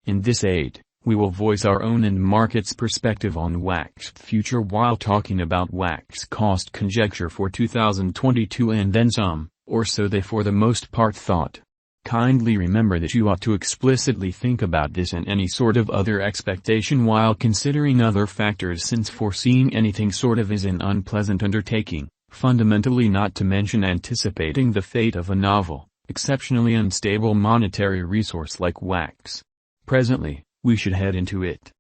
In this aid, we will voice our own and market's perspective on Waxp future while talking about Waxp cost conjecture for 2022 and then some, or so they for the most part thought. Kindly remember that you ought to explicitly think about this and any sort of other expectation while considering other factors, since foreseeing anything sort of is an unpleasant undertaking, fundamentally, not to mention anticipating the fate of a novel, exceptionally unstable monetary resource like Wax. Presently, we should head into it.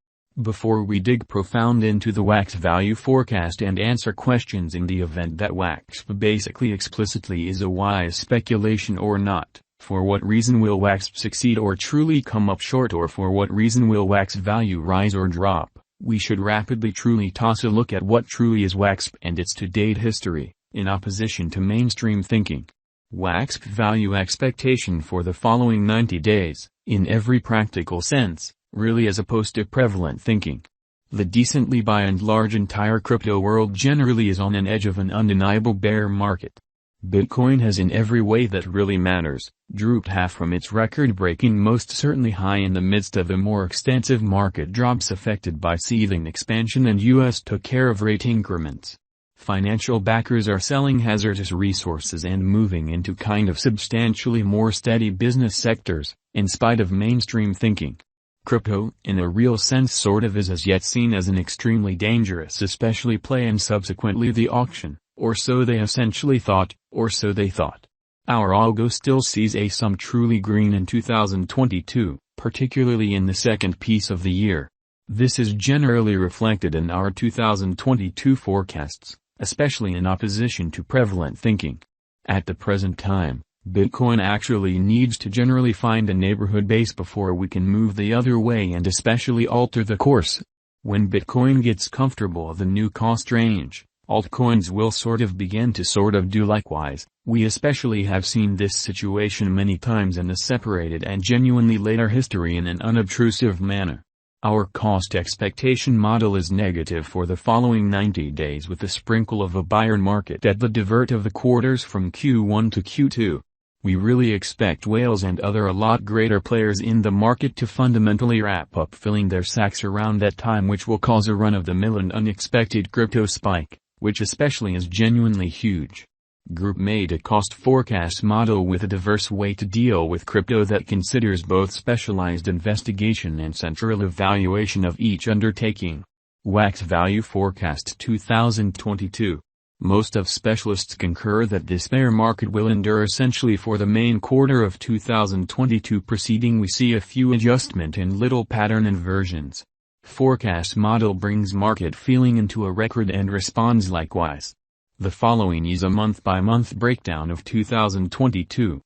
Before we dig profound into the Wax value forecast and answer questions in the event that Waxp basically explicitly is a wise speculation or not, for what reason will Waxp succeed or truly come up short, or for what reason will Wax value rise or drop, we should rapidly truly toss a look at what truly is Waxp and its to-date history, in opposition to mainstream thinking. Waxp value expectation for the following 90 days, in every practical sense, really, as opposed to prevalent thinking. The decently by and large entire crypto world generally is on an edge of an undeniable bear market. Bitcoin has in every way that really matters, drooped half from its record-breaking most certainly high in the midst of a more extensive market drops affected by seething expansion, and US took care of rate increments. Financial backers are selling hazardous resources and moving into kind of substantially more steady business sectors, in spite of mainstream thinking. Crypto, in a real sense, sort of is as yet seen as an extremely dangerous especially play, and subsequently the auction, or so they essentially thought, or so they thought. Our algo still sees a sum truly green in 2022, particularly in the second piece of the year. This is generally reflected in our 2022 forecasts, especially in opposition to prevalent thinking. At the present time, Bitcoin actually needs to generally find a neighborhood base before we can move the other way and especially alter the course. When Bitcoin gets comfortable the new cost range, altcoins will sort of begin to do likewise. We especially have seen this situation many times in the separated and genuinely later history in an unobtrusive manner. Our cost expectation model is negative for the following 90 days with a sprinkle of a buyer market at the divert of the quarters from Q1 to Q2. We really expect whales and other a lot greater players in the market to fundamentally wrap up filling their sacks around that time, which will cause a run-of-the-mill and unexpected crypto spike, which especially is genuinely huge. Group made a cost forecast model with a diverse way to deal with crypto that considers both specialized investigation and central evaluation of each undertaking. Wax value forecast 2022. Most of specialists concur that this bear market will endure essentially for the main quarter of 2022. Preceding we see a few adjustment and little pattern inversions. Forecast model brings market feeling into a record and responds likewise. The following is a month-by-month breakdown of 2022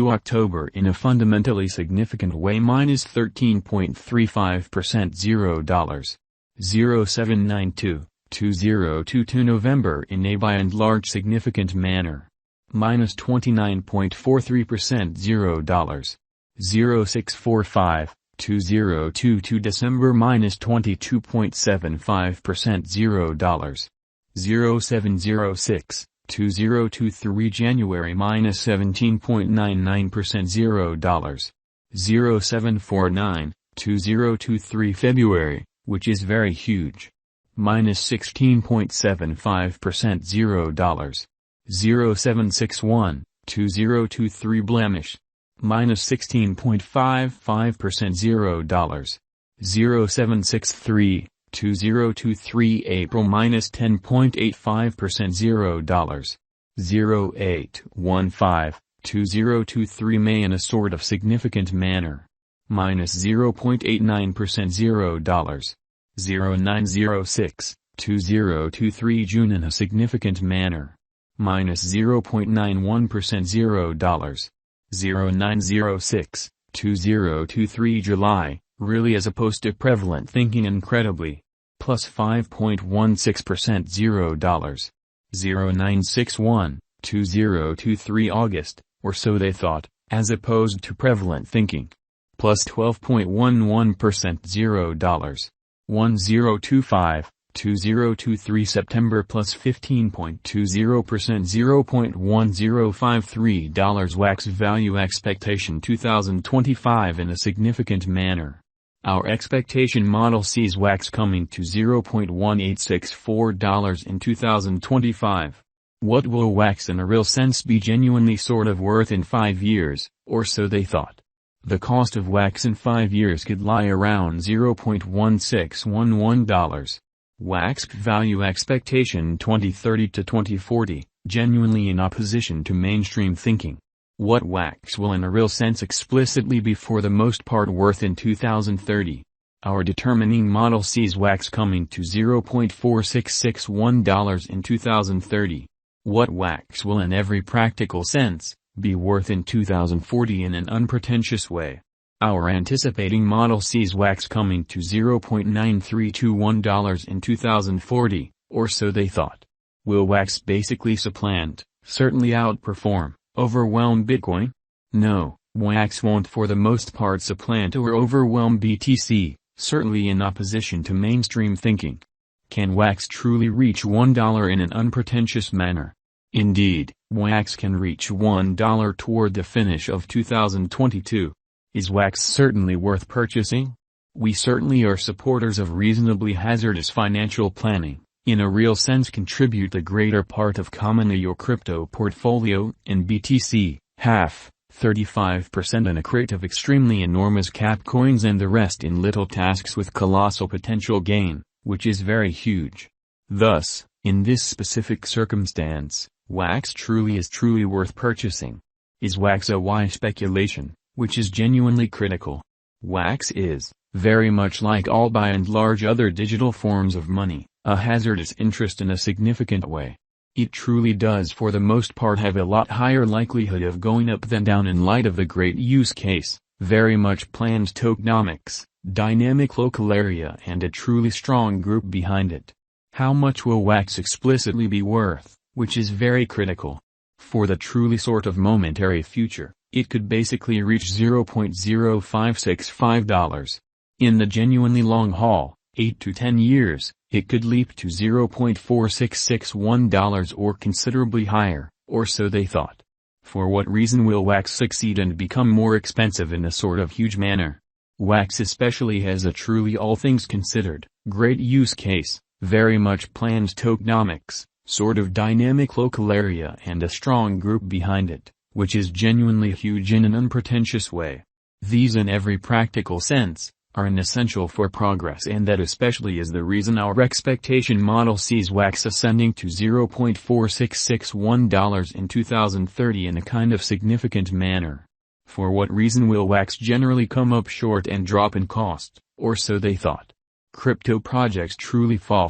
October in a fundamentally significant way. Minus 13.35% $0. 0792 2022 November in a by and large significant manner. Minus 29.43% $0. 0645 2022 December minus 22.75% $0. 0706 2023 January minus 17.99% $0. 0749 2023 February, which is very huge. Minus 16.75% $0. 0761 2023 Blemish. Minus 16.55% $0. 0763 2023 April minus 10.85% $0. 0815 2023 May in a sort of significant manner. Minus 0.89% $0. 0906 2023 June in a significant manner. Minus 0.91% $0. 0906 2023 July, really as opposed to prevalent thinking incredibly. Plus 5.16% $0. 0961 2023 August, or so they thought, as opposed to prevalent thinking. Plus 12.11% $0. 1025 2023 September plus 15.20% $0.1053 Wax value expectation 2025 in a significant manner. Our expectation model sees Wax coming to $0.1864 in 2025. What will Wax in a real sense be genuinely sort of worth in 5 years, or so they thought? The cost of Wax in 5 years could lie around $0.1611. Waxp value expectation 2030 to 2040, genuinely in opposition to mainstream thinking. What Wax will in a real sense explicitly be for the most part worth in 2030. Our determining model sees Wax coming to $0.4661 in 2030. What Wax will in every practical sense be worth in 2040 in an unpretentious way. Our anticipating model sees Wax coming to $0.9321 in 2040, or so they thought. Will Wax basically supplant, certainly outperform, overwhelm Bitcoin? No, Wax won't for the most part supplant or overwhelm BTC, certainly in opposition to mainstream thinking. Can Wax truly reach $1 in an unpretentious manner? Indeed, Wax can reach $1 toward the finish of 2022. Is Wax certainly worth purchasing? We certainly are supporters of reasonably hazardous financial planning, in a real sense contribute the greater part of commonly your crypto portfolio in BTC, half, 35% in a crate of extremely enormous cap coins and the rest in little tasks with colossal potential gain, which is very huge. Thus, in this specific circumstance, Wax truly is truly worth purchasing. Is Wax a wise speculation, which is genuinely critical? Wax is, very much like all by and large other digital forms of money, a hazardous interest in a significant way. It truly does for the most part have a lot higher likelihood of going up than down in light of the great use case, very much planned tokenomics, dynamic local area and a truly strong group behind it. How much will Wax explicitly be worth, which is very critical? For the truly sort of momentary future, it could basically reach $0.0565. In the genuinely long haul, 8 to 10 years, it could leap to $0.4661 or considerably higher, or so they thought. For what reason will Wax succeed and become more expensive in a sort of huge manner? Wax especially has a truly all things considered, great use case, very much planned tokenomics, sort of dynamic local area and a strong group behind it, which is genuinely huge in an unpretentious way. These in every practical sense, are an essential for progress and that especially is the reason our expectation model sees Wax ascending to $0.4661 in 2030 in a kind of significant manner. For what reason will Wax generally come up short and drop in cost, or so they thought? Crypto projects truly fall